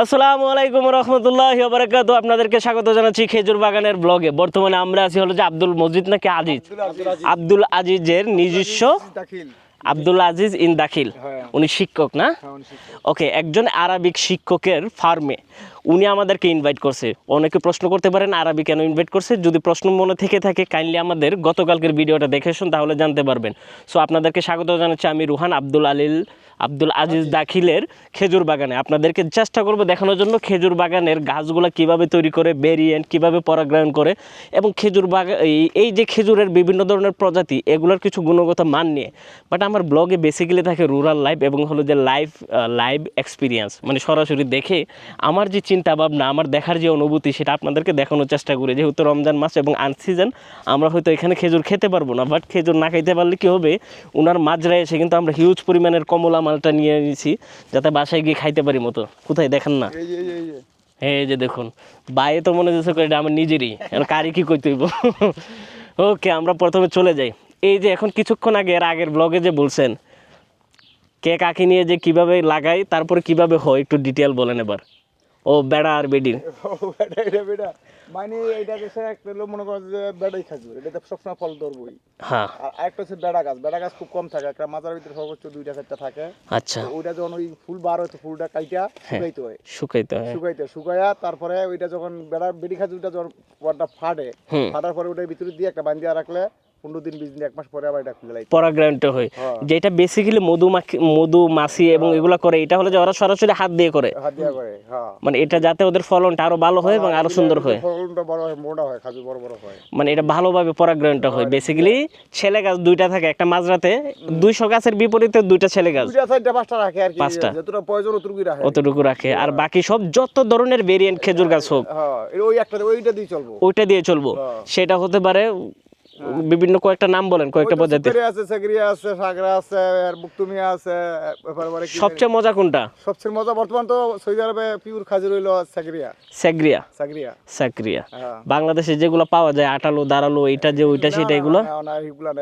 আসসালামু আলাইকুম রহমতুল্লাহি ওয়া বারাকাতুহু। আপনাদেরকে স্বাগত জানাচ্ছি খেজুর বাগানের ব্লগে। বর্তমানে আমরা আছি হলো যে আব্দুল মজিদ নাকি আজিজ, আব্দুল আজিজের নিজস্ব, আব্দুল আজিজ ইন দাখিল। উনি শিক্ষক না? ওকে, একজন আরবিক শিক্ষকের ফার্মে উনি আমাদেরকে ইনভাইট করছে। অনেকে প্রশ্ন করতে পারেন আরবি কেন ইনভাইট করছে। যদি প্রশ্ন মনে থেকে থাকে কাইন্ডলি আমাদের গতকালকের ভিডিওটা দেখে শুন, তাহলে জানতে পারবেন। সো আপনাদেরকে স্বাগত জানাচ্ছি আমি রুহান আব্দুল আজিজ দাখিলের খেজুর বাগানে। আপনাদেরকে চেষ্টা করব দেখানোর জন্য খেজুর বাগানের গাছগুলো কিভাবে তৈরি করে, ভেরিয়েন্ট কিভাবে পরাগায়ন করে, এবং খেজুর বাগান এই যে খেজুরের বিভিন্ন ধরনের প্রজাতি, এগুলোর কিছু গুণগত মান নিয়ে। বাট আমার ব্লগে বেসিক্যালি থাকে রুরাল লাইফ এবং হলো যে লাইভ এক্সপিরিয়েন্স, মানে সরাসরি দেখে আমার যে চিন্তা ভাবনা, আমার দেখার যে অনুভূতি, সেটা আপনাদেরকে দেখানোর চেষ্টা করি। যেহেতু রমজান মাস এবং আনসিজন, আমরা হয়তো এখানে খেজুর খেতে পারবো না, বাট খেজুর না খাইতে পারলে কী হবে, ওনার মাজরায় এসে কিন্তু আমরা হিউজ পরিমাণের কমলা মালটা নিয়ে নিয়েছি, যাতে বাসায় গিয়ে খাইতে পারি মতো। কোথায় দেখেন না, এই যে দেখুন, বাইরে তো মনে হচ্ছে এটা আমার নিজেরই, কারি কি করতে হইব। ওকে, আমরা প্রথমে চলে যাই। এই যে এখন কিছুক্ষণ আগে এর আগের ব্লগে যে বলছেন কে কাকে নিয়ে যে কিভাবে লাগাই, তারপরে কিভাবে হয়, একটু ডিটেল বলেন এবার। ও বেড়া আর বেডির বেড়া মানে এইটা দেশে একটা লোক মনে করে যে বেড়াই খাজুর, এটা সবসময় ফল ধরবই। হ্যাঁ, আর একটা হচ্ছে বেড়া গাছ খুব কম থাকে, একটা মাথার ভিতরে সর্বোচ্চ 2টা-4টা থাকে। আচ্ছা, ওইটা যখন ওই ফুল বার হয়, ফুলটা কাইটা শুকাইতে হয়, শুকাইয়া তারপরে ওইটা যখন বেড়ি খাজুরটা যখন ফাটে, ফাটার পরে ওটার ভিতরে দিয়ে একটা বান্ধিয়া রাখলে 15 দিন 20 দিন 1 মাস পরে আবার এটা খুলে লাইতে পরাগায়নটা হয়। যেটা বেসিক্যালি মধুমাছি এবং এগুলা করে, এটা হলো যে ওরা সরাসরি হাত দিয়ে করে, হ্যাঁ, মানে এটা যাতে ওদের ফলনটা আরো ভালো হয় এবং আরো সুন্দর হয়, ফলনটা বড় হয়, মোটা হয়, খাজুর বড় বড় হয়, মানে এটা ভালোভাবে পরাগায়নটা হয়। বেসিক্যালি ছেলে গাছ 2টা থাকে একটা মাঝরাতে, 200 গাছের বিপরীতে 2টা ছেলে গাছ, 2টা-4টা-5টা রাখে আর কি, 5টা যতটা প্রয়োজন অতটুকু রাখে। আর বাকি সব যত ধরনের ভেরিয়েন্ট খেজুর গাছ হোক, ওইটা দিয়ে চলবো। সেটা হতে পারে বিভিন্ন কয়েকটা নাম বলেন, কয়েকটা প্রজাতি আছে, সাগরিয়া আছে, সাগরা আছে, আর মুক্তুমিয়া আছে। সবচেয়ে মজা কোনটা? সবচেয়ে মজা বর্তমান তো সৌদি আরবে পিওর খাজুর হইলো সাগরিয়া। বাংলাদেশে যেগুলো পাওয়া যায় আটালো দাঁড়ালো, এটা যে ওইটা সেটা, এগুলো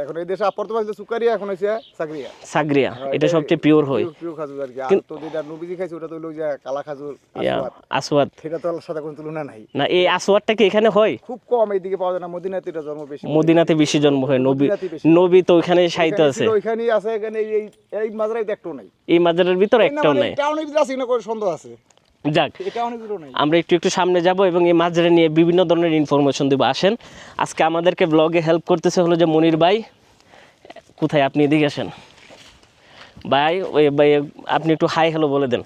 এখন এই দেশে বর্তমানে সুকারিয়া, এখন হইছে সাগরিয়া। এটা সবচেয়ে পিওর হয়, পিওর খাজুর আর কি। আর তো যেটা নবীজি খাইছে ওটা তো হইলো যে কালা খাজুর, আসওয়াদ। সেটা তো সাথে কোনো তুলনা নাই। না, এই আসওয়াদটা কি এখানে হয়? খুব কম, এইদিকে পাওয়া যায় না। মদিনাতে এটা জন্ম বেশি, মদিনাতে বেশি জন্ম হয়। নবী তো ওখানে সাহিত্য আছে, ওইখানেই আছে। এখানে এই মাজারাই তো একটাও নাই, এই মাজারের ভিতর একটাও নাই। টাউনের ভিতরে আছে কিনা কোনো সন্দেহ আছে। যাক, আমরা একটু সামনে যাব এবং এই মাজারে নিয়ে বিভিন্ন ধরনের ইনফরমেশন দেবো। আসেন, আজকে আমাদেরকে ব্লগে হেল্প করতেছে হলো যে মনির ভাই। কোথায়? আপনি এদিকে আসেন ভাই। ওই ভাই, আপনি একটু হাই হ্যালো বলে দেন।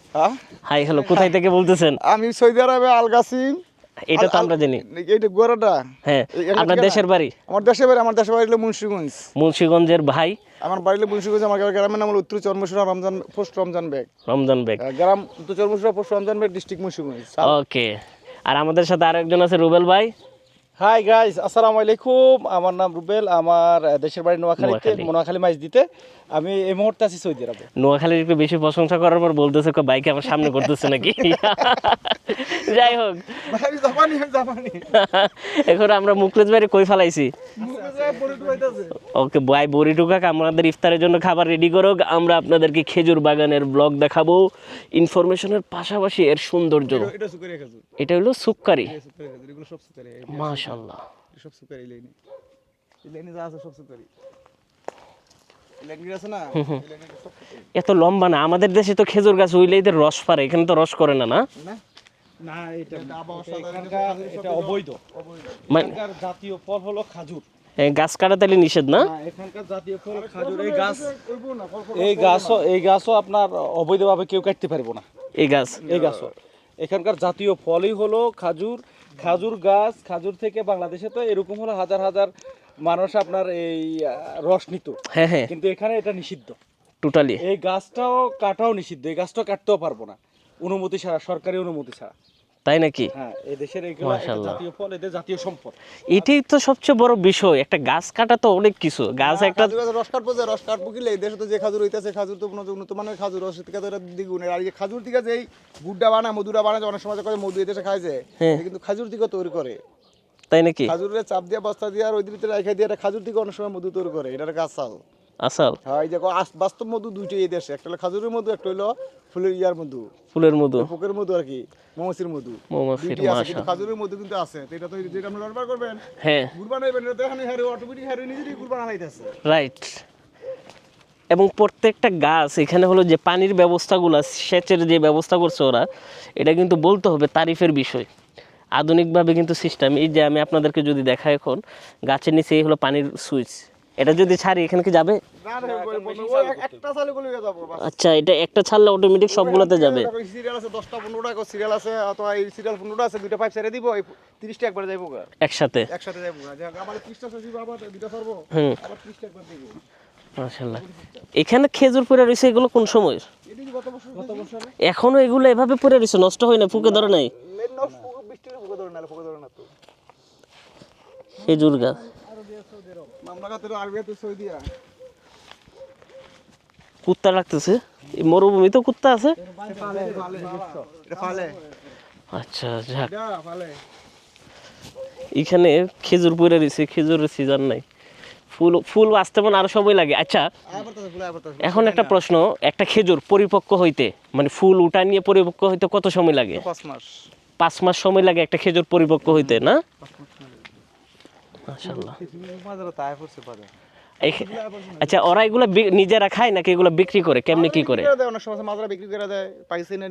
হাই হ্যালো, কোথায় থেকে বলতেছেন? আমি সৌদি আরবে আল গাসিম। এটা তো আমরা জানি, এইটা গোরাটা। হ্যাঁ, আপনার দেশের বাড়ি? আমার দেশের বাড়ি হলো মুন্সিগঞ্জের ভাই। আমার বাড়ি হলো মুন্সিগঞ্জ। আমার গ্রামের নাম হলো উত্তর চরমশুরা, পোস্ট রমজান বেগ গ্রাম, উত্তর চরমশুরা, পোস্ট রমজান বেগ, ডিস্ট্রিক্ট মুন্সিগঞ্জ। ওকে, আর আমাদের সাথে আরেকজন আছে রুবেল ভাই। হাই গাইস, আসসালামু আলাইকুম। আমার নাম রুবেল, আমার দেশের বাড়ি নোয়াখালী মাইজ দিতে। আমি এই মুহূর্তে আছি সৌদি আরবে। নোয়াখালীর একটু বেশি প্রশংসা করার পর বলতেছে বাইকে আমার সামনে করতেছে নাকি। যাই হোক, এখন আমরা মুখলেস বাইরে কই ফেলাইছি। ওকে ভাই, বড়ি টুকাক আমাদের ইফতারের জন্য খাবার রেডি করুক। আমরা আপনাদেরকে খেজুর বাগানের ব্লগ দেখাবো, ইনফরমেশনের পাশাপাশি এর সৌন্দর্য। এটা হলো সুক্কারি, মাশাআল্লাহ। সব সুকারি লাইনে যা আছে সব সুকারি। এত লম্বা না। আমাদের দেশে তো খেজুর গাছ হইলে এদের রস পারে, এখানে তো রস করে না। না না, এটা অবৈধ। এখানকার জাতীয় ফল হলো খাজুর। গাছ কাটা তাহলে নিষেধ না? এখানকার জাতীয় ফল খাজুর। এই গাছও আপনার অবৈধভাবে কেউ কাটতে পারবো না। এই গাছও এখানকার জাতীয় ফলই হলো খাজুর। খাজুর গাছ, খাজুর থেকে বাংলাদেশে তো এরকম হলো হাজার হাজার মানুষ আপনার এই রস নিত। হ্যাঁ, কিন্তু এখানে এটা নিষিদ্ধ টোটালি। এই গাছটাও কাটাও নিষিদ্ধ। এই গাছটাও কাটতেও পারবো না অনুমতি ছাড়া, সরকারি অনুমতি ছাড়া। তাই নাকি? হ্যাঁ, এই দেশের জাতীয় ফল, এদের জাতীয় সম্পদ। এটাই তো সবচেয়ে বড় বিষয়। একটা গাছ কাটা তো অনেক কিছু। গাছ একটা রস কাটবো কি এই দেশে তো যে খাজুর হইতেছে, খাজুর তো উন্নত মানের খাজুর, রস থেকে তো এটা দ্বিগুণ। আর এই খাজুর থেকে যে গুড়টা বানায়, মধুটা বানায়, অনেক সময় করে মধু এই দেশে খায় যে, কিন্তু খাজুর থেকে তৈরি করে। তাই নাকি? খাজুরের চাপ দিয়ে বস্তা দিয়ে আর ওই ভিতরে রেখে দিয়ে খাজুর থেকে অনেক সময় মধু তৈরি করে। এটার গাছ চাল। আসাল হ্যাঁ, এই দেখো বাস্তব মধু দুইটাই এই দেশে, একটা হলো খাজুরের মধু, একটা হলো ফুলের মধু, ফুলের মধু, পোকের মধু আর কি, মৌমাছির মধু। মৌমাছির, দুইটাই আছে, মাশা কিন্তু খাজুরের মধু কিন্তু আছে। তো এটা তো যেটা আপনি ব্যবহার করবেন, হ্যাঁ গুড় বানাইবেন, এটা তো এখানে হারে অটোমেটিক হারে নিজেই গুড় বানাইতেছে। রাইট। এবং প্রত্যেকটা গাছ এখানে হলো যে পানির ব্যবস্থাগুলো, সেচের যে ব্যবস্থা করছে ওরা, এটা কিন্তু বলতে হবে তারিফের বিষয়। আধুনিকভাবে কিন্তু সিস্টেম, এই যে আমি আপনাদেরকে যদি দেখাই, এখন গাছের নিচে এই হলো পানির সুইচ, এটা যদি ছাড়ি এখানে কি যাবে? না রে, ওই একটা চালু করলে হয়ে যাবো। আচ্ছা, এটা একটা ছাড়লে অটোমেটিক সবগুলোতে যাবে। সিরিয়াল আছে 10টা 15টা সিরিয়াল আছে, অথবা এই সিরিয়াল 15টা আছে, দুইটা পাইপ ছেড়ে দিব, এই 30টা একবার যাইবো গা, একসাথে একসাথে যাইবো গা। যে আমার 30টা সচিব আবার দুইটা ছাড়বো, আবার 30টা একবার দিব। মাশাআল্লাহ। এখানে খেজুর পড়ে রয়েছে, এগুলো কোন সময়? এটি গত বছর এখনো এগুলো এভাবে পড়ে রয়েছে, নষ্ট হয় না, ফুকে ধরে নাই? বৃষ্টির পোকা ধরে না তো। খেজুর গাছ মামলাকাতের আরবিয়াতে সৌদিয়া কুত্তা লাগতেছে, এই মরুভূমি তো কুত্তা আছে। এটা ফালে, আচ্ছা যাক, এটা ফালে। এখানে খেজুর পড়ে রয়েছে, খেজুরের সিজন নাই, ফুল ফুল আসতে মানে আরো সময় লাগে। আচ্ছা, এখন একটা প্রশ্ন, একটা খেজুর পরিপক্ক হইতে, মানে ফুল উঠা নিয়ে পরিপক্ক হইতে কত সময় লাগে? 5 মাস। 5 মাস সময় লাগে একটা খেজুর পরিপক্ক হইতে, না? মাশাআল্লাহ। আচ্ছা, ওরা এগুলো নিজেরা খায় নাকি এগুলো বিক্রি করে? কেমনে কি করে? অনেক সময় মাজরা বিক্রি করে দেয়, পাইছে না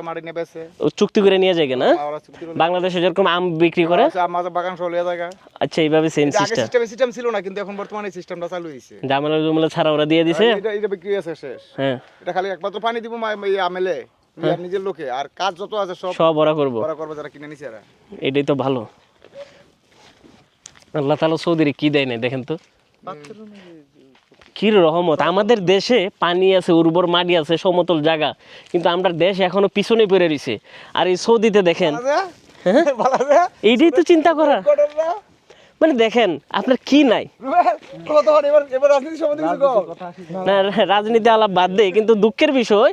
মাড়ি নিয়ে বেচে, চুক্তি করে নিয়ে যায় না? ওরা চুক্তি করে বাংলাদেশে যেরকম আম বিক্রি করে, মাজরা বাগান সহ লিয়ে জায়গা। আচ্ছা এইভাবে সেম আগে সিস্টেম, সিস্টেম ছিল না, কিন্তু এখন বর্তমানে এই সিস্টেমটা চালু হয়েছে। জামেলা জুমেলা ছাড়া ওরা দিয়ে দিছে। এটা বিক্রি আছে শেষ। হ্যাঁ, এটা খালি একমাত্র পানি দিব আমেলে আর নিজের লোকে, আর কাজ যত আছে সব ওরা করবো। ওরা করবে, যারা কিনে নিছে এরা। এটাই তো ভালো। আল্লাহ তাআলা সৌদিরে কি দেয় না দেখেন তো, কি রহমত। আমাদের দেশে পানি আছে, উর্বর মাটি আছে, সমতল জায়গা, কিন্তু আমরা দেশ এখনো পিছনে পড়ে রয়েছে। আর এই সৌদিতে দেখেন, এইটাই তো চিন্তা করা। মানে দেখেন আপনার কি নাই না, রাজনীতি আলাপ বাদ দেয়, কিন্তু দুঃখের বিষয়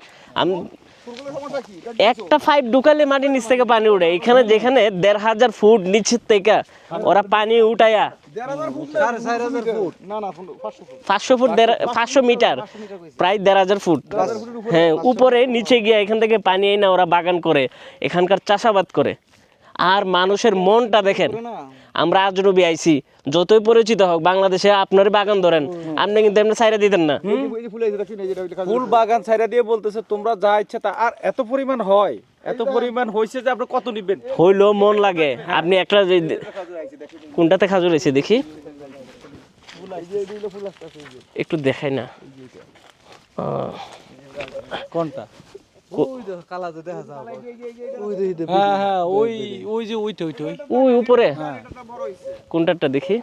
একটা পাইপ ঢুকালে মাটির নিচ থেকে পানি উঠে। এখানে যেখানে 1500 ফুট নিচের থেকে ওরা পানি উঠায়া 500 ফুট 500 মিটার, প্রায় 1500 ফুট, হ্যাঁ, উপরে নিচে গিয়ে এখান থেকে পানি এনে ওরা বাগান করে, এখানকার চাষাবাদ করে। আর মানুষের মনটা দেখেন, আমরা আজনবী আইছি, যতই পরিচিত হোক বাংলাদেশে, আপনার বাগান ধরেন, আপনি কিন্তু এমনি ছাইরা দিতেন না। ফুল বাগান ছাইরা দিয়ে বলতেছে তোমরা যা ইচ্ছা তা, আর এত পরিমাণ হয়, এত পরিমাণ হইছে যে আপনি কত নিবেন? হইলো মন লাগে। আপনি একটা কোনটাতে খাজুর হয়েছে দেখি, একটু দেখাই না কোনটা? হ্যাঁ, ওই উপরে কোনটাটা দেখি।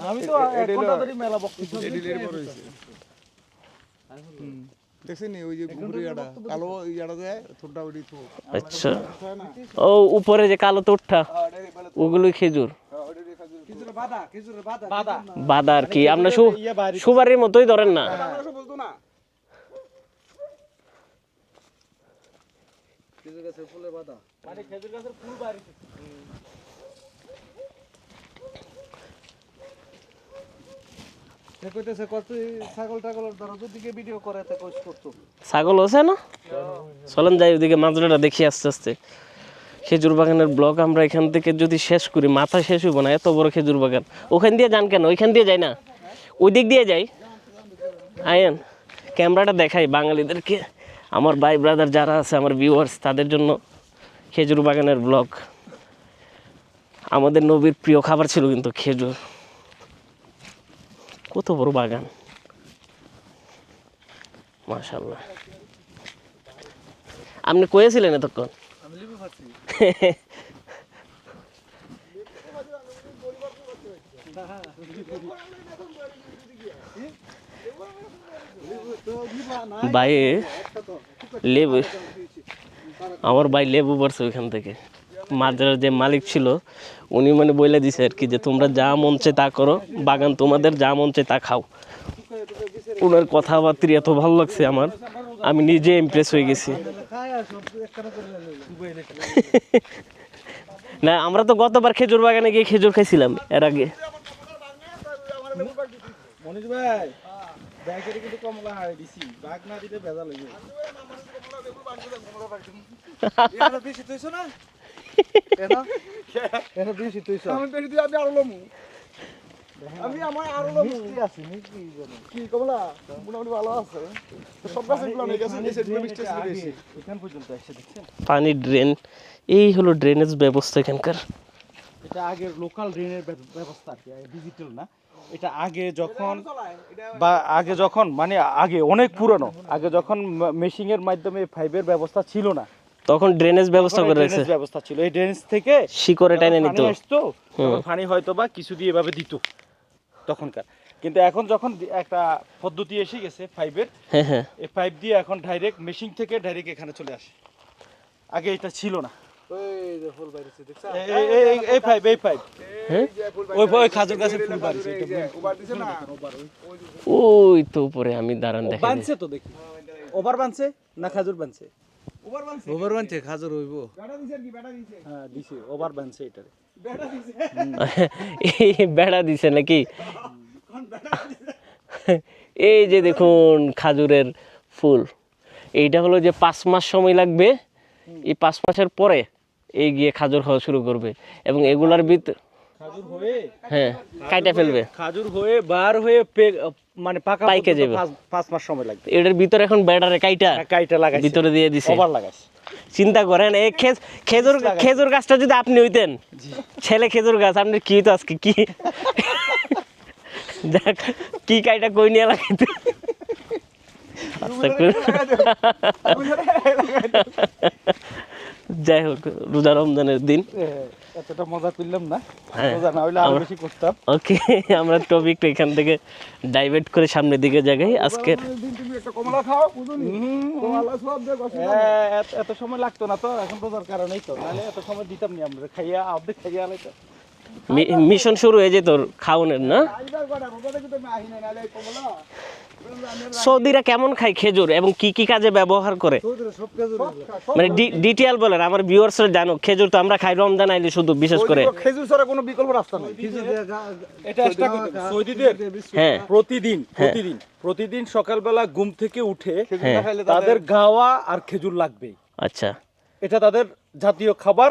আমি তো কোনটা ধরি মেলা বকতেছি। আচ্ছা, ও উপরে যে কালো তোরটা, ওগুলোই খেজুর। বাদা আর কি, আপনার সুপারির মতোই ধরেন না। ছাগল আছে না? চলেন যাই ওদিকে, মাজরাটা দেখি আস্তে আস্তে। খেজুর বাগানের ব্লগ আমরা এখান থেকে যদি শেষ করি, মাথা শেষ হইব না, এত বড় খেজুর বাগান। ওখান দিয়ে যান কেন? ওইখান দিয়ে যাই না, ওই দিক দিয়ে যাই। আয়েন, ক্যামেরাটা দেখাই বাঙালিদেরকে, আমার ভাই ব্রাদার যারা আছে, আমার ভিউয়ার্স, তাদের জন্য খেজুর বাগানের ব্লগ। আমাদের নবীর প্রিয় খাবার ছিল কিন্তু খেজুর। কত বড় বাগান, মাশাআল্লাহ। আপনি কয়েছিলেন এতক্ষণ? ভাই লেবু, আমার ভাই লেবু পড়ছে ওইখান থেকে। মাদ্রার যে মালিক ছিল উনি মানে বলে দিছে আর কি, যে তোমরা যা মন চায় তা করো, বাগান তোমাদের, যা মন চায় তা খাও। ওনার কথাবার্তা এত ভালো লাগছে আমার, আমি নিজে ইমপ্রেস হয়ে গেছি। না আমরা তো গতবার খেজুর বাগানে গিয়ে খেজুর খাইছিলাম এর আগে। মনির ভাই ব্যাগের কিন্তু কমলা হাই দিছি, বাগ না দিলে ভেজাল হইবে। এটা বেশি তুইছো না? এটা বেশি তুইছো। আমি বেশি দিয়ে আমি আরো লমু। আমি আমার আরো লমু আছে নাকি জানো? কি কমলা মোটামুটি ভালো আছে। তো সব গাছ এগুলো হয়ে গেছে, এই সাইডে মিষ্টি আছে বেশি। এখান পর্যন্ত এসে দেখছেন? পানি ড্রেন, এই হলো ড্রেনেজ ব্যবস্থা এখানকার। এটা আগের লোকাল ড্রেনের ব্যবস্থা আর কি, ডিজিটাল না। এটা আগে যখন বা আগে যখন মানে আগে অনেক পুরনো, আগে যখন মেশিনের মাধ্যমে পাইপের ব্যবস্থা ছিল না, তখন ড্রেনেজ ব্যবস্থা করে রাখছে, ড্রেনেজ ব্যবস্থা ছিল। এই ড্রেনেজ থেকে শিকড়ে টাইনে নিত, পানি আসতো, তখন পানি হয়তো বা কিছু দিয়ে এভাবে দিত তখনকার। কিন্তু এখন যখন একটা পদ্ধতি এসে গেছে পাইপের, হ্যাঁ হ্যাঁ এই পাইপ দিয়ে এখন ডাইরেক্ট মেশিন থেকে ডাইরেক্ট এখানে চলে আসে। আগে এটা ছিল না। এই যে ফুল বাইরেছে দেখছেন? এই পাইপ হ্যাঁ ওই খাজুর গাছের ফুল বাড়িছে, এটা ওবার দিছে না? ওই তো উপরে আমি দাঁড়ান দেখেন। বানছে তো দেখি, ওভার বানছে না খাজুর বানছে? ওভার বানছে। ওভার বানছে, খাজুর হইব। বেটা দিছে কি বেটা দিছে? হ্যাঁ দিছে, ওভার বানছে এটারে। বেটা দিছে। এই বেড়া দিছে নাকি? এই যে দেখুন খাজুরের ফুল, এইটা হলো যে 5 মাস সময় লাগবে, এই 5 মাসের পরে এই গিয়ে খাজুর খাওয়া শুরু করবে এবং এগুলার ভিতর খাজুর হয়ে হ্যাঁ কাইটা ফেলবে, খাজুর হয়ে বার হয়ে মানে পাকা পাইকে যাবে। 5 মাস সময় লাগবে। এটার ভিতরে এখন বেড়ারে কাইটা কাইটা লাগাইছে, ভিতরে দিয়ে দিছে। ওভার লাগাইছে। চিন্তা করেন এই খেজুর গাছটা যদি আপনি হইতেন, ছেলে খেজুর গাছ, আপনি কি তো আজকে কি দেখ কি কাইটা কই নিয়ে লাগাইতে। যাই হোক, রোজা রমজানের দিন, এতটা মজা করলাম না, হ্যাঁ, মজা না হইলে আরো বেশি করতাম। ওকে আমরা টপিকটা এখান থেকে ডাইভার্ট করে সামনের দিকে জায়গায় আজকে। দিন তুমি একটা কমলা খাও বুঝুনি? কমলা সব দেখ এত সময় লাগতো না তো, এখন রোজার কারণেই তো, নাহলে এত সময় দিতাম নি আমরা, খাইয়া অর্ধেক খাইয়া আলাইতো। মিশন শুরু হয়ে যেত খাওয়ানোর না। আইবার কথা বলতে কিন্তু আমি আহি না নালে কমলা। সৌদিরা কেমন খায় খেজুর এবং কি কি কাজে ব্যবহার করে, সব কাজ মানে ডিটেইল বলেন, আমার ভিউয়ার্সরা জানো। খেজুর তো আমরা খাই রমজান আইলে শুধু, বিশেষ করে খেজুর ছাড়া কোনো বিকল্প রাস্তা নাই। এটা সৌদিদের হ্যাঁ প্রতিদিন সকালবেলা ঘুম থেকে উঠে খেজুর না খাইলে তাদের গাওয়া আর খেজুর লাগবেই। আচ্ছা এটা তাদের জাতীয় খাবার।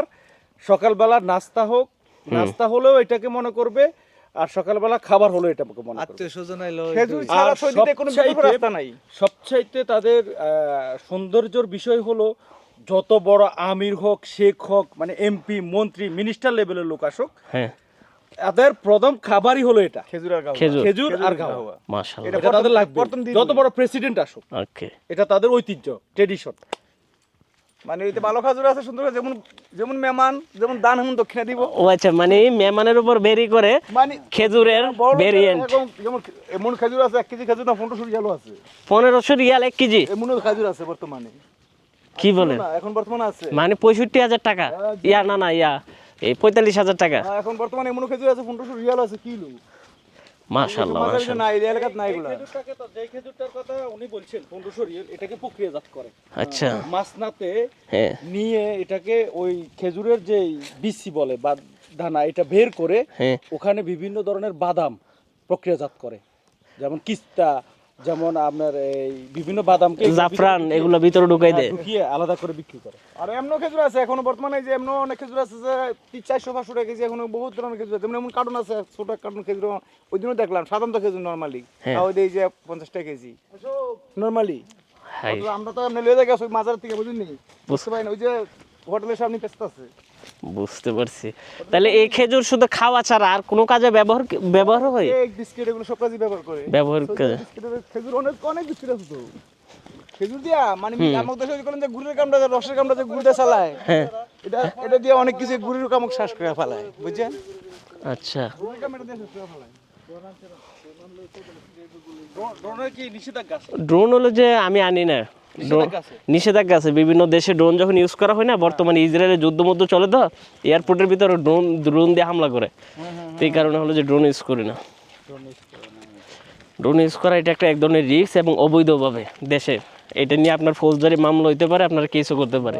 সকালবেলা নাস্তা হোক, নাস্তা হলেও এটাকে মনে করবে, আর সকালবেলা খাবার হলো এটা মনে করবে। আত্মীয়স্বজন আইলো খেজুর ছাড়া আর সৌদিতে কোনো বিকল্প রাস্তা নাই। সবচাইতে তাদের সৌন্দর্যের বিষয় হলো, যত বড় আমির হোক, শেখ হোক, মানে এমপি, মন্ত্রী, মিনিস্টার লেভেলের লোক আসুক, হ্যাঁ তাদের প্রথম খাবারই হলো এটা, খেজুর আর গাওয়া। খেজুর আর গাওয়া। মাশাআল্লাহ, এটা তাদের লাগবে, যত বড় প্রেসিডেন্ট আসুক, ওকে এটা তাদের ঐতিহ্য, ট্রেডিশন। মানে এতে ভালো খাজুর আছে সুন্দর, যেমন যেমন মেহমান যেমন দান হেমন দক্ষিণা দিব। ও আচ্ছা, মানে মেহমানের উপর বেরি করে মানে খেজুরের ভেরিয়েন্ট। যেমন এমন খেজুর আছে 1 কেজি খেজুর না 1500 রিয়ালও আছে। 1500 রিয়াল 1 কেজি? এমনও খেজুর আছে বর্তমানে। কি বলেন? না এখন বর্তমানে আছে। মানে 65,000 টাকা? ইয়া না ইয়া এই 45,000 টাকা। এখন বর্তমানে এমনও খেজুর আছে 1500 রিয়াল আছে কিলো। মাশাআল্লাহ মাশাআল্লাহ। না এই এলাকাত নাই এগুলা। খেজুরটাকে তো, যে খেজুরটার কথা উনি বলছেন 1500 রিয়াল, এটাকে প্রক্রিয়াজাত করে আচ্ছা মাসনাতে হ্যাঁ নিয়ে, এটাকে ওই খেজুরের যে বিচি বলে বা দানা, এটা বের করে হ্যাঁ ওখানে বিভিন্ন ধরনের বাদাম প্রক্রিয়াজাত করে, যেমন কিস্তা, যেমন আপনার এই বিভিন্ন বাদামকে জাফরান এগুলো ভিতরে ঢুকাই দেয়, ঢুকিয়ে আলাদা করে বিক্রি করে। আর এমন খেজুর আছে এখনো বর্তমানে, যে এমন অনেক খেজুর আছে যে 400-500 টাকা কেজি, এখনো বহুত ধরনের খেজুর আছে। যেমন এমন কার্টুন আছে, ছোট কার্টুন খেজুর, ওই দিনও দেখলাম সাধারণত খেজুর নরমালি তাও দেই যে 50 টাকা কেজি নরমালি। হাই আমরা তো এমনি লয়ে যাই ওই মাজার থেকে, বুঝিনি? বুঝতে পারি না, ওই যে হোটেলের সামনে পেস্তা আছে। বুঝতে পারছি। তাহলে এই খেজুর শুধু খাওয়া ছাড়া আর কোনো কাজে ব্যবহার হয়? কেক বিস্কিট এগুলো সব কাজে ব্যবহার করে। খেজুর অনেক অনেক বিস্কিট আছে তো খেজুর দিয়া, মানে আমাদের দেশে করেন যে গুড়ের কামটা, রসের কামটা যে গুড় দিয়ে চালায়, এটা দিয়ে অনেক কিছু গুড়ের কামক শ্বাস করে ফেলায়, বুঝছেন? আচ্ছা গুড়ের কাম এটা দিয়ে শেষ করে ফেলায়। ড্রোনের কি নিষেধাজ্ঞা আছে? ড্রোন হলো যে আমি আনি না, নিষেধাজ্ঞা আছে বিভিন্ন দেশে। ড্রোন যখন ইউজ করা হয় না, বর্তমানে ইসরায়েলের যুদ্ধ চলে তো, এয়ারপোর্টের ভিতরে ড্রোন দিয়ে হামলা করে, তো এই কারণে হলো যে ড্রোন ইউজ করি না। ড্রোন ইউজ করা এটা একটা এক ধরনের রিস্ক এবং অবৈধভাবে দেশে, এটা নিয়ে আপনার ফৌজদারি মামলা হইতে পারে, আপনার কেসও করতে পারে।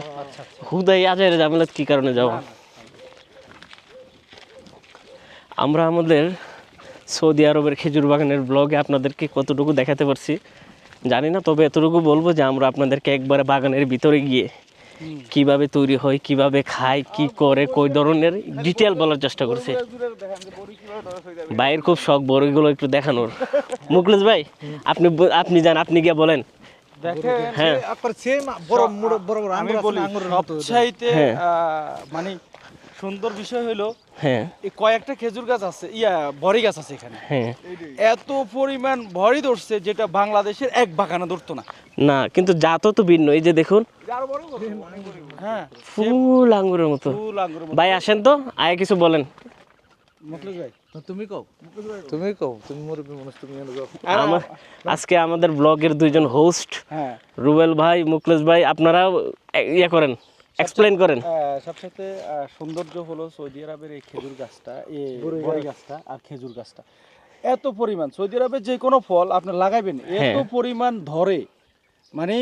হুদাই আজের ঝামেলা কি কারণে যাওয়া। আমরা আমাদের সৌদি আরবের খেজুর বাগানের ব্লগে আপনাদেরকে কতটুকু দেখাতে পারছি জানি না, তবে এতটুকু বলবো যে আমরা আপনাদেরকে একবারে বাগানের ভিতরে গিয়ে কিভাবে তৈরি হয়, কিভাবে খায়, কি করে, কই ধরনের ডিটেল বলার চেষ্টা করছি। ভাইয়ের খুব শখ বড়গুলো একটু দেখানোর। মুখলেস ভাই, আপনি যান, আপনি গিয়ে বলেন। দেখেন হ্যাঁ আমি বলি সবচাইতে মানে সুন্দর বিষয় হলো হ্যাঁ এই কয়েকটা খেজুর গাছ আছে, বড়ি গাছ আছে এখানে, হ্যাঁ এত পরিমাণ ভরি ধরছে যেটা বাংলাদেশের এক বাগানে ধরতো না। না, কিন্তু জাতও তো ভিন্ন। এই যে দেখুন, হ্যাঁ ফুল আঙ্গুরের মতো। ফুল আঙ্গুর ভাই আসেন তো, আয় কিছু বলেন। মুখলেস ভাই তুমি মুরব্বী মানুষ, তুমি আজকে আমাদের ব্লগের দুইজন হোস্ট, হ্যাঁ রুবেল ভাই, মুখলেস ভাই, আপনারা ইয়ে করেন, এক্সপ্লেইন করেন। সবসাথে সৌন্দর্য হলো সৌদি আরবের এই খেজুর গাছটা, এই বড়ি গাছটা আর খেজুর গাছটা। এত পরিমাণ সৌদি আরবের যে কোনো ফল আপনি লাগাইবেন এত পরিমাণ ধরে, মানে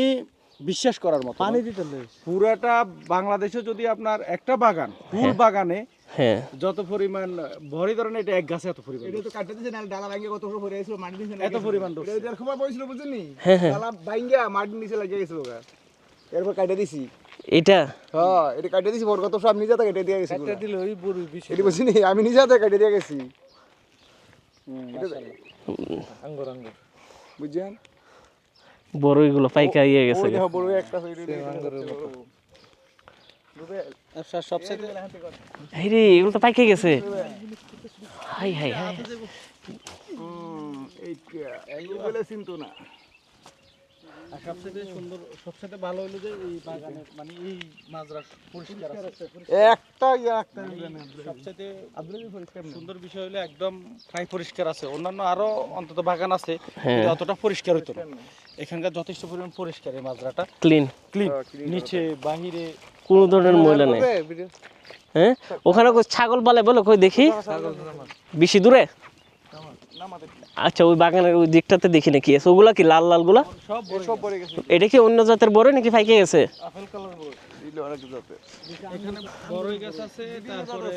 বিশ্বাস করার মতো। পানি দিতে পুরাটা বাংলাদেশে যদি আপনার একটা বাগান, ফুল বাগানে হ্যাঁ যত পরিমাণ ভরি ধরেন, এটা এক গাছে এত পরিমাণ। এটা তো কাটতে দিছে না, ডালা ভাঙে কত বড় পড়ে আইছিল, মাটি দিছে না, এত পরিমাণ ধরছে। এটা খবর পড়ছিল বুঝছেননি, হ্যাঁ, হ্যাঁ। ডালা ভাঙিয়া মাটি নিচে লাগিয়ে গেছিল গা, এরপর কাটে দিছি। এটা হ্যাঁ, এটা কাটে দিছি, বড় কত সব নিজে থেকে কেটে দিয়ে গেছি। একটা দিল ওই বড় বিষয়। এটা বুঝিনি, আমি নিজে থেকে কেটে দিয়ে গেছি। আঙ্গুর বুঝছেন, বড়ইগুলো পাইকা ইয়ে গেছে। ওই বড় একটা হইরে আচ্ছা সবচেয়ে এই রে, এগুলো তো পাইকে গেছে। হাই হাই হাই, এইগুলো চিন্তু না। আর সবচেয়ে সুন্দর, সবচেয়ে ভালো হলো যে এই বাগানে মানে এই মাজরা পরিষ্কার আছে। একটা সবচেয়ে সুন্দর বিষয় হলো একদম প্রায় পরিষ্কার আছে। অন্যান্য আরো অন্তত বাগান আছে কিন্তু অতটা পরিষ্কার হতো না, এখানকার যথেষ্ট পরিমাণ পরিষ্কার। এই মাজরাটা ক্লিন, নিচে বাহিরে কোনো ধরনের ময়লা নেই। হ্যাঁ, ওখানে কই ছাগল পালে বলো, কই দেখি বেশি দূরে। আচ্ছা, ওই বাগানের ওই দিকটাতে দেখি নাকি আছে, ওগুলা কি লাল লাল গুলা? সব পড়ে গেছে। এটা কি অন্য জাতের বড় নাকি পাইকে গেছে? আপেল কালার বড় দিলে অনেক জাতে। এখানে বড়ই গাছ আছে, তারপরে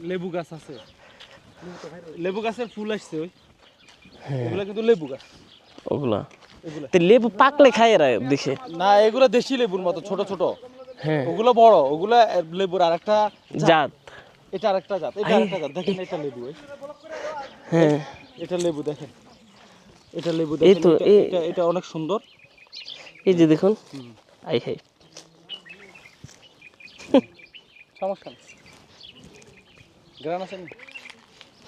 লেবু গাছ আছে। লেবু গাছের ফুল আসছে ওই, এগুলা কিন্তু লেবু গাছ। ওগুলা তো লেবু পাকলে খায় এরা দেখে না, এগুলা দেশি লেবুর মতো ছোট ছোট। হ্যাঁ, ওগুলো বড়, ওগুলা লেবুর আরেকটা জাত। এটা আরেকটা জাত, এটা আরেকটা জাত। দেখেন এটা লেবু, হ্যাঁ, এটা লেবু দেখেন, এটা লেবু এই দেখেন, তো এটা অনেক সুন্দর। এই যে দেখুন, আই হাই, সমস্যা নেই, গ্রান আছে না,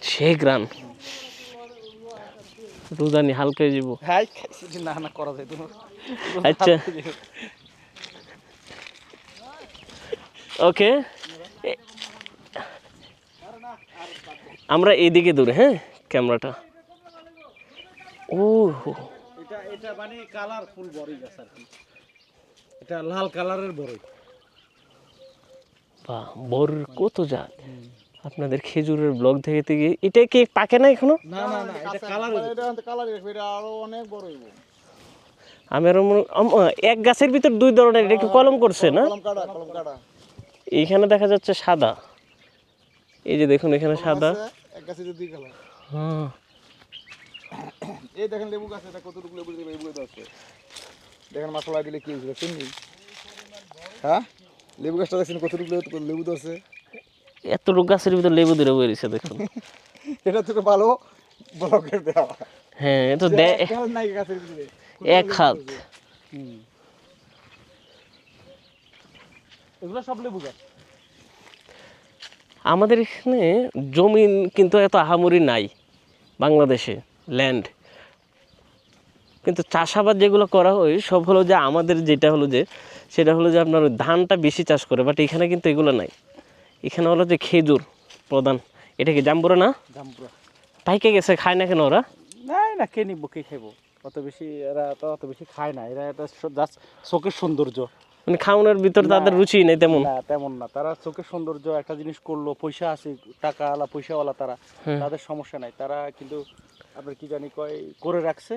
সে গ্রান রুদানি হালকা যাব। হাই না না করা যায় তো। আচ্ছা, ওকে, আমরা এইদিকে দূরে, হ্যাঁ ক্যামেরাটা। ও এটা এটা মানে কালারফুল বড়ই গাছ আর কি, এটা লাল কালারের বড়ই। বাহ, বড় কত জাত। আপনাদের খেজুরের ব্লগ থেকে থেকে এটা কি পাকে না এখনো? না না না, এটা কালার, এটা কালার এটা আরো অনেক বড় হইব। আমার এক গাছের ভিতর দুই ধরনের, এটা একটু কলম করছে না? কলম কাটা। এইখানে দেখা যাচ্ছে সাদা, এই যে দেখুন এখানে সাদা। এক গাছে দুই কালার। হ্যাঁ, এই দেখেন লেবু গাছ, এটা কতটুকু লেবু দিলে লেবু আছে দেখেন, মশলা দিলে কি হইছে চিনি। হ্যাঁ, লেবু গাছটা দেখেন কতটুকু লেবু আছে। এতটুকু গাছের ভিতর লেবু ধরে বেরিয়েছে দেখুন। এটা থেকে ভালো ব্লকের দেওয়া। হ্যাঁ, এ তো নাই গাছের ভিতরে এক হাত। এগুলো সব লেবু গাছ। আমাদের এখানে জমিন কিন্তু এত আহামরি নাই বাংলাদেশে, ল্যান্ড, কিন্তু চাষাবাদ যেগুলো করা হয় সব হলো যে আমাদের যেটা হলো যে সেটা হলো যে আপনার ওই ধানটা বেশি চাষ করে, বাট এখানে কিন্তু এগুলো নাই। এখানে হলো যে খেজুর প্রধান। এটা কি জাম্বুরা না? জাম্বুরা পাইকে গেছে, খায় না কেন ওরা? না না, কে নিব, কে খাইবো? অত বেশি এরা তো অত বেশি খায় না, এরা এটা জাস্ট চোখের সৌন্দর্য, মানে খাওয়ানোর ভিতর তাদের রুচি নেই তেমন। না তেমন না, তারা চোখের সৌন্দর্য, একটা জিনিস করলো, পয়সা আছে, টাকাওয়ালা পয়সাওয়ালা তারা, তাদের সমস্যা নাই। তারা কিন্তু আপনার কি জানি কয় করে রাখছে,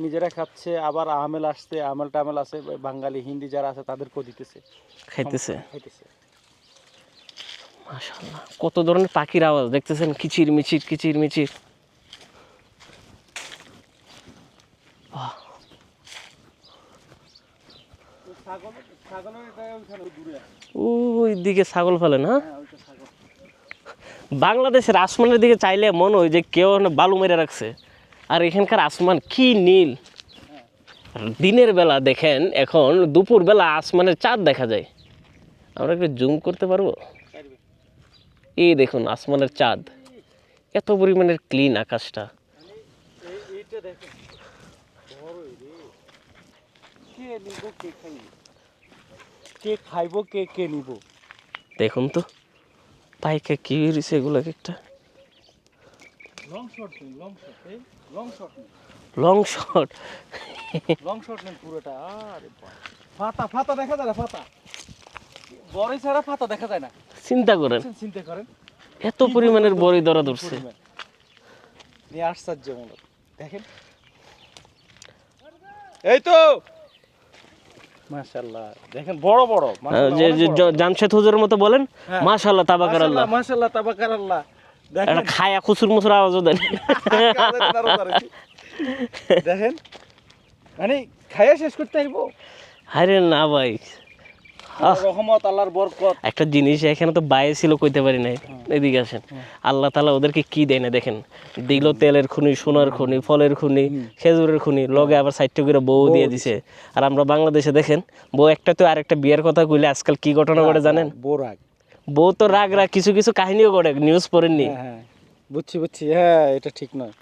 নিজেরা খাচ্ছে, আবার আমেল আসছে, আমেল টামেল আছে, বাঙালি হিন্দি যারা আছে তাদেরকেও দিতেছে, খাইতেছে। মাশাআল্লাহ, কত ধরনের পাখির আওয়াজ দেখতেছেন, কিচির মিচির কিচির মিচির। ওই দিকে ছাগল ফেলে না। বাংলাদেশের আসমানের দিকে চাইলে মনে হয় যে কেউ বালু মেরে রাখছে। আর এখানকার আসমান কি নীল। দিনের বেলা দেখেন, এখন দুপুর বেলা আসমানের চাঁদ দেখা যায়। আমরা একটু জুম করতে পারবো? এই দেখুন আসমানের চাঁদ, এত পরিমাণের ক্লিন আকাশটা। কে খাইবো কে নিব? দেখুন তো পাইকা কি হয়েছে এগুলো একটা। Long shot long shot long shot long shot নেন পুরোটা। আরে ফাতা ফাতা দেখা যায় না, ফাতা বড়ই ছাড়া ফাতা দেখা যায় না। চিন্তা করেন, চিন্তা করেন এত পরিমাণের বড়ি ধরা ধরছে। নিয়ে আশ্চর্যমূলক দেখেন। এই তো মাশাআল্লাহ দেখেন, বড় বড় যে জামশেদ হুজুরের মতো বলেন মাশাআল্লাহ তাবারাকাল্লাহ। মাশাআল্লাহ তাবারাকাল্লাহ। দেখেন এটা খায়া খুচুর মুচুর আওয়াজও দেন। দেখেন মানে খায়া শেষ করতে আইব। আরে না ভাই, রহমত আল্লাহর বরকত। একটা জিনিস এখানে তো বাইরে ছিল কইতে পারি নাই, এদিকে আসেন। আল্লাহ তাআলা ওদেরকে কি দেয় না দেখেন, দিল তেলের খনি, সোনার খনি, ফলের খনি, খেজুরের খনি, লগে আবার 60টা করে বউ দিয়ে দিছে। আর আমরা বাংলাদেশে দেখেন বউ একটা তো আরেকটা বিয়ের কথা কইলে আজকাল কি ঘটনা ঘটে জানেন? বউ তো রাগ কিছু কিছু কাহিনীও ঘটে, নিউজ পড়েননি? হ্যাঁ বুঝছি, হ্যাঁ এটা ঠিক নয়।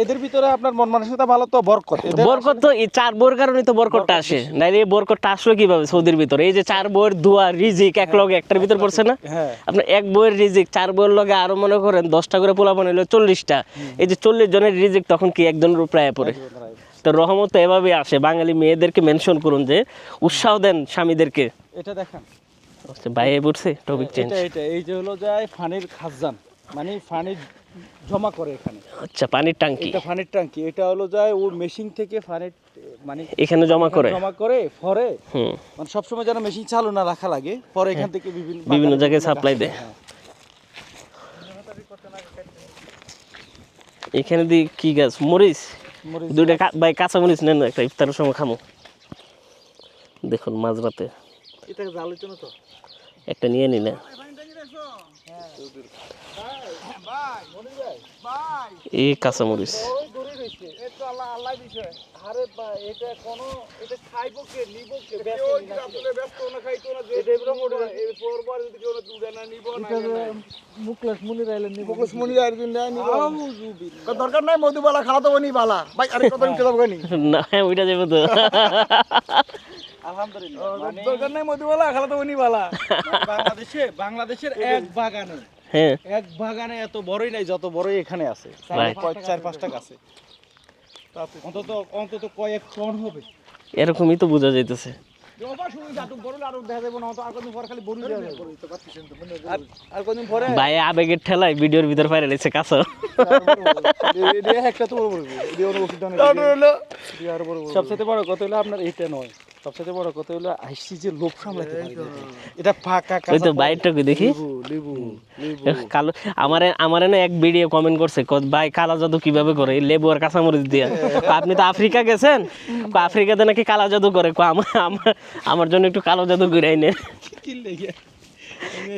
এদের ভিতরে আপনার মন মানসিকতা ভালো তো বরকত। বরকত তো এই 4 বউয়ের কারণে তো বরকতটা আসে, নাইলে এই বরকতটা আসলো কিভাবে সৌদির ভিতরে? এই যে 4 বউয়ের দোয়া রিজিক এক লগে একটার ভিতর পড়ছে না। আপনার এক বউয়ের রিজিক 4 বউয়ের লগে আরো মনে করেন 10টা করে পোলা বানাইলো 40টা, এই যে 40 জনের রিজিক তখন কি একজনের উপরে পড়ে? তো রহমত তো এভাবে আসে। বাঙালি মেয়েদেরকে মেনশন করুন, যে উৎসাহ দেন স্বামীদেরকে। এটা দেখেন বাইরে পড়ছে টপিক চেঞ্জ। এটা এই যে হলো যায় ফানির খাজান, মানে ফানি জমা করে এখানে। আচ্ছা, পানির ট্যাঙ্কি। এটা ফানির ট্যাঙ্কি। এটা হলো যায় ওর মেশিন থেকে ফানির মানে এখানে জমা করে পরে মানে সবসময় যেন মেশিন চালু না রাখা লাগে, পরে এখান থেকে বিভিন্ন জায়গায় সাপ্লাই দেয়। এখানে দি কি গাছ? মরিচ। দুইটা ভাই কাঁচা মরিচ নেন, একটা ইফতারের সময় খামো। দেখুন মাঝরাতে এটা জাল হইতো না তো, একটা নিয়ে নিলে। এই কাঁচা মরিচ দরকার নাই মধুবালা খাওয়া তো বনি বালা ভাই। আরে কত নিতে যাবো নি না, ওইটা যাবে তো। আলহামদুলিল্লাহ দরকার নাই মধুবালা খাওয়া তো বনি বালা। বাংলাদেশের এক বাগানে এত বড়ই নাই যত বড়ই এখানে আছে। 4-5টা গাছে অন্তত কয়েক টন হবে। এরকমই তো বোঝা যাইতেছে। ভাই আবেগের ঠেলায় ভিডিওর ভিতর ফাইরে লেছে কাঁচা। সবচেয়ে বড় কথা হলো আপনার এটা নয়, সবচেয়ে বড় কথা হলো আইসি যে লোভ সামলাতে পারি। এটা ফাঁকা ওই তো বাইরটাকে দেখি কালো। আমারে না এক ভিডিও কমেন্ট করছে, ভাই কালা জাদু কিভাবে করে লেবু আর কাঁচামরিচ দিয়ে। আপনি তো আফ্রিকা গেছেন, আফ্রিকাতে নাকি কালা জাদু করে। আমার জন্য একটু কালো জাদু করে আইনে।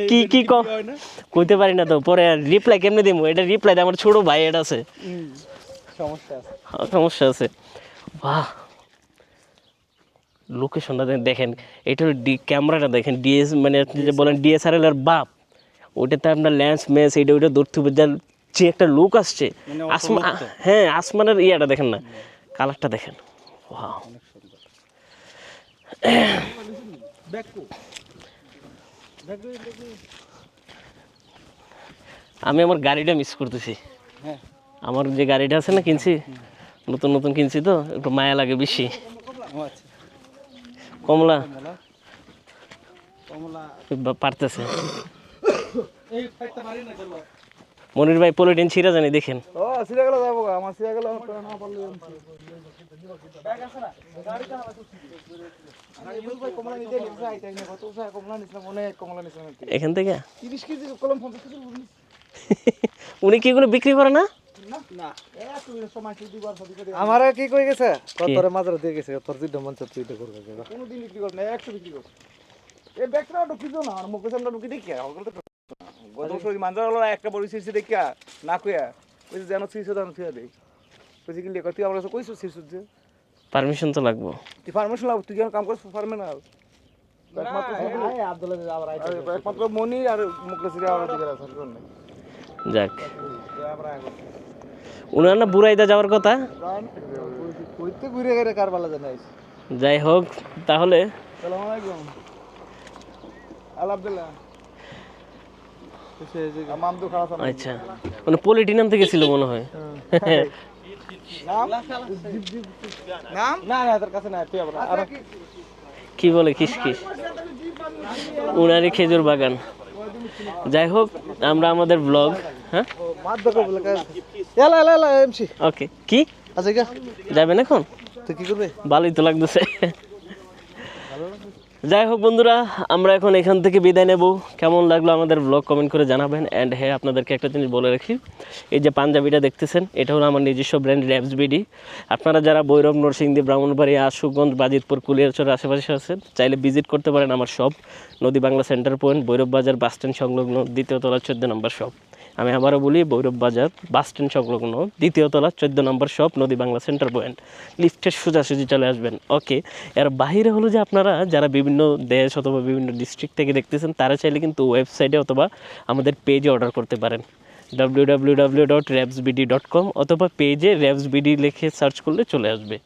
কি কি কইতে পারি না তো, পরে রিপ্লাই কেমনে দিব? এটা রিপ্লাই আমার ছোট ভাই, এটা আছে সমস্যা আছে। বাহ, লোকেশনটা দেখেন, এটার ক্যামেরাটা দেখেন, ডিএস মানে আপনি যে বলেন ডিএসআরএল এর বাপ, ওইটাতে আপনার ল্যান্স ম্যাচ এইটা ওইটা ধরতে হবে, যার যে একটা লুক আসছে। হ্যাঁ, আসমানের ইয়াটা দেখেন না, কালারটা দেখেন। ওয়াও, আমি আমার গাড়িটা মিস করতেছি। আমার যে গাড়িটা আছে না কিনছি, নতুন নতুন কিনছি তো একটু মায়া লাগে বেশি। কমলা পারতেছে, মনির ভাই পলিটিন ছিঁড়া জানি দেখেন। ও সিরা গেল যাবো আমার সিরা গেল না পারলে ব্যাগ আছে না গাড়ি চালাবা তো আমি ইউজ ভাই কমলা নিতে নিছে আইতা না কত উসা কমলা নিছিলাম অনেক কমলা নিছিলাম এখান থেকে 30 কেজি কলম 50 কেজি বুঝিস উনি কি এগুলো বিক্রি করে না? না এত সময় কি বার সাদি করে আমারে কি কই গেছে কতরে মাত্র দিয়ে গেছে তোর দিন মন চাই তুই করবে কোন দিন বিক্রি কর না 100 বিক্রি কর এই ব্যাগটা ঢুকি দাও না আর মুখে সামনে ঢুকি দেখি ওগুলো তো গত সরি মানজার হলো একটা বড় সিসি দেখিয়া না কইয়া ওই যেন সিসি দাম থিয়া দেই কইছি কি লিখা তুই আমরা কইছো সিসি যে পারমিশন তো লাগবে। তুই ফার্মেশন লাভ তুই কেন কাম করছ ফার্মে না একমাত্র আব্দুল্লাহ আবার আইতে একমাত্র মনি আর মুখলেসিরা আবার দিকে আছে কোন নাই যাক উনার না বুড়াইদা যাওয়ার কথা। কইতে ঘুরে গেলে কার বালা জানাইস যাই হোক তাহলে আসসালামু আলাইকুম আব্দুল্লাহ মামদু খারাপ আচ্ছা মানে পলিটি নাম থেকে ছিল মনে হয়। নাম না না তোর কাছে না তুই আবার কি বলে কিসকিস উনারই খেজুর বাগান। যাই হোক আমরা আমাদের ব্লগ হ্যাঁ এমসি ওকে কি আচ্ছা কি যাবেন এখন? তুই কি করবে ভালোই তো লাগতেছে। যাই হোক বন্ধুরা আমরা এখন এখান থেকে বিদায় নেব। কেমন লাগলো আমাদের ব্লগ কমেন্ট করে জানাবেন। অ্যান্ড হ্যাঁ আপনাদেরকে একটা জিনিস বলে রাখি, এই যে পাঞ্জাবিটা দেখতেছেন এটা হলো আমার নিজস্ব ব্র্যান্ড র্যাবস বিডি। আপনারা যারা ভৈরব, নরসিংদী, ব্রাহ্মণবাড়িয়া, আশুগঞ্জ, বাজিতপুর, কুলিয়ারচর আশেপাশে আছেন চাইলে ভিজিট করতে পারেন আমার শপ নদী বাংলা সেন্টার পয়েন্ট, ভৈরব বাজার বাস স্ট্যান্ড সংলগ্ন 2য় তলা 14 নম্বর শপ। আমি আবারও বলি ভৈরব বাজার বাস স্ট্যান্ড সংলগ্ন 2য় তলা 14 নম্বর শপ নদী বাংলা সেন্টার পয়েন্ট। লিফটের সোজাসুজি চলে আসবেন। ওকে, এর বাহিরে হলো যে আপনারা যারা বিভিন্ন দেশ অথবা বিভিন্ন ডিস্ট্রিক্ট থেকে দেখতেছেন তারা চাইলে কিন্তু ওয়েবসাইটে অথবা আমাদের পেজে অর্ডার করতে পারেন www.rapsbd.com অথবা পেজে র্যাবসবিডি লিখে সার্চ করলে চলে আসবে।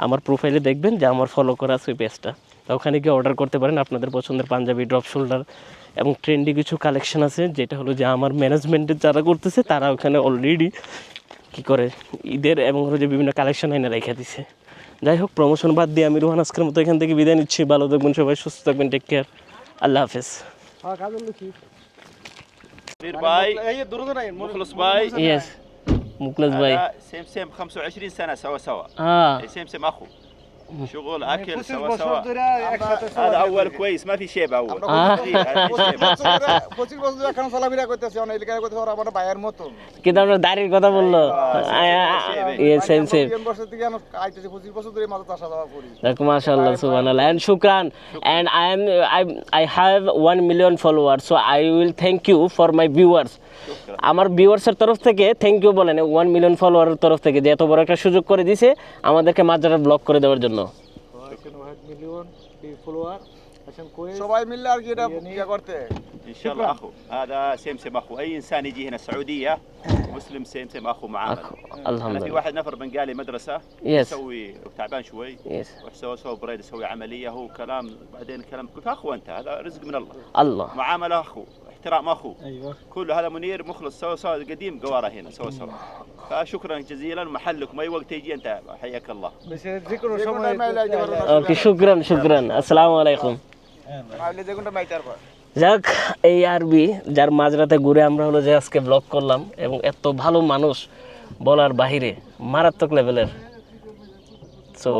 আমার প্রোফাইলে দেখবেন যে আমার ফলো করা আছে ওই পেজটা, ওখানে গিয়ে অর্ডার করতে পারেন আপনাদের পছন্দের পাঞ্জাবি, ড্রপ শোল্ডার এবং ট্রেন্ডি কিছু কালেকশন আছে যেটা হলো যে আমার ম্যানেজমেন্টের যারা করতেছে তারা ওখানে অলরেডি কী করে ঈদের এবং হলো যে বিভিন্ন কালেকশন এনে রেখে দিছে। যাই হোক প্রমোশন বাদ দিয়ে আমি রোহান আজকের মতো এখান থেকে বিদায় নিচ্ছি। ভালো থাকবেন সবাই, সুস্থ থাকবেন, টেক কেয়ার, আল্লাহ হাফেজ। باي مخلص باي ইয়েস মুকলেশ ভাই। سمسم 25 سنه سوا سوا হ্যাঁ سمسم اخو شغل اكل سوا سوا هذا اول كويس ما في شيء باول 25 বছর ধরে এখন চলাফেরা করতেছি অনেক এলাকায় করতেছি ওরা আমার ভাইয়ের মতো কিন্তু আপনার দাড়ির কথা বললো সেম সেম। 3 বছর থেকে আমি আইতেছি 25 বছর ধরে মাছ চাষ আবাদ করি। দেখো মাশাআল্লাহ সুবহানাল্লাহ and শুকরান and I have 1 million followers so I will thank you for my viewers. আমার ভিউয়ার্সের তরফ থেকে থ্যাংক ইউ বলেন 1 মিলিয়ন ফলোয়ারের তরফ থেকে যে এত বড় একটা সুযোগ করে দিয়েছে আমাদেরকে মাঝরাত ব্লগ করে দেওয়ার জন্য। 1 মিলিয়ন ফলোয়ার সবাই মিলে আর কি এটা ইয়া করতে ان شاء الله اخو هذا سمسم اخو اي انسان يجي هنا السعوديه مسلم سمسم اخو معامله. الحمد انا في لله. واحد نفر بنقالي مدرسه Yes. يسوي تعبان شوي Yes. سوى بريد يسوي عمليه هو كلام بعدين كلام قلت اخو انت هذا رزق من الله الله معامله اخو احترام اخو ايوه كله هذا منير مخلص سوا قديم قواره هنا سوا فشكرا جزيلا محلكم اي وقت يجي انت حياك الله بس ذكر সময় ওকে শুকরান শুকরান আসসালামু আলাইকুম। আইলে যেগুনটা মাইতার পর যাক এই আরবি যার মাঝরাতে ঘুরে আমরা হলো যে আজকে ব্লগ করলাম এবং এত ভালো মানুষ বলার বাহিরে মারাত্মক লেভেলের। সো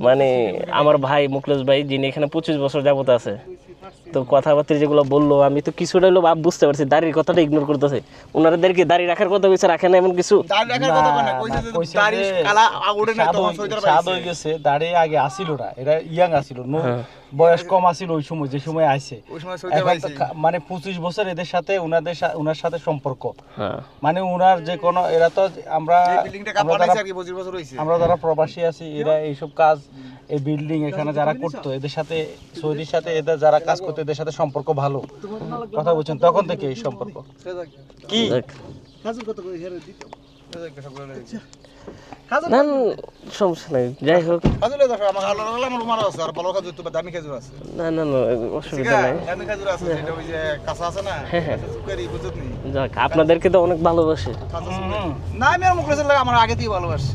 মানে আমার ভাই মুকলেশ ভাই যিনি এখানে 25 বছর যাবত আছে তো কথাবার্তা যেগুলো বললো আমি তো কিছুটা হলো ভাব বুঝতে পারছি দাড়ির কথাটা ইগনোর করতেছে। ওনাদেরকে দাড়ি রাখার কথা কইছে রাখে না এমন কিছু দাড়ি রাখার কথা বলে কইছে যে দাড়ি কালা আগুড়ে না তখন সইদার স্বাদ হয়ে গেছে দাড়ি আগে আসিল না এটা ইয়াং আসিল বয়স কম আসিল ওই সময় যে সময় আইছে ওই সময় সইদার পাইছে মানে 25 বছর এদের সাথে ওনার সাথে সম্পর্ক হ্যাঁ মানে ওনার যে কোনো এরা তো আমরা বিল্ডিংটা কাপ বানাইছে আর কি 25 বছর হইছে আমরা যারা প্রবাসী আছি এরা এইসব কাজ এই বিল্ডিং এখানে যারা করতো এদের সাথে সৌদির সাথে এদের যারা কাজ করতো এদের সাথে সম্পর্ক ভালো কথা বলছেন তখন থেকে এই সম্পর্ক কি হাজুর কত করে হেরে দিতে না সমস্যা নাই যাই হোক হাজুরে দেখো আমার আল্লাহ আমার রুমার আছে আর বড় খাজুর তো দামি খাজুর আছে না না না অসুবিধা নাই দামি খাজুর আছে এটা ওই যে কাঁচা আছে না সুকারি বুঝত নি যাক আপনাদেরকে তো অনেক ভালোবাসে। না আমি আর মুখলেসের লাগে আমার আগে থেকে ভালোবাসি।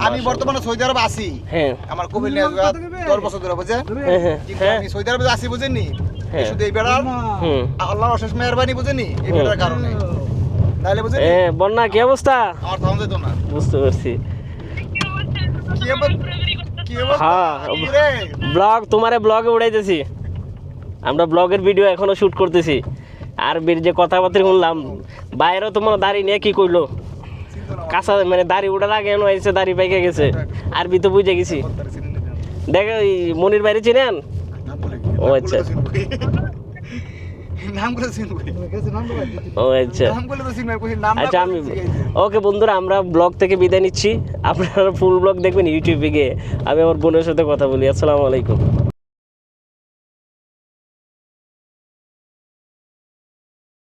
আমি বর্তমানে সৌদি আরবে আছি হ্যাঁ আমার কবিল নিয়ে 10 বছর ধরে বুঝছেন কিন্তু আমি সৌদি আরবে আছি বুঝেননি শুধু এই বেড়ার আল্লাহর অশেষ মেহেরবানি বুঝেননি এই বেড়ার কারণে তাহলে বুঝলি বন্যা কি অবস্থা? আর থাম যেত না বুঝতে পারছি। কি অবস্থা হ্যাঁ কি রে ব্লগ তোমারে ব্লগে উড়াইতেছি, আমরা ব্লগের ভিডিও এখনো শুট করতেছি। আর বীর যে কথাবার্তা শুনলাম বাইরেও তোমার দাড়ি নিয়ে কি কইলো, কাঁচা মানে দাড়ি উঠার আগে এনে আইছে, দাড়ি পাইকে গেছে। আরবি তো বুঝে গেছি। দেখে ওই মনির বাইরে চিনেন? ও আচ্ছা নাম করে চিনবি ও আচ্ছা নাম করে তো চিনবি নাম আচ্ছা আমি ওকে বন্ধুরা, আমরা ব্লগ থেকে বিদায় নিচ্ছি। আপনারা ফুল ব্লগ দেখবেন ইউটিউবে গিয়ে। আমি আমার বোনের সাথে কথা বলি। আসসালামু আলাইকুম।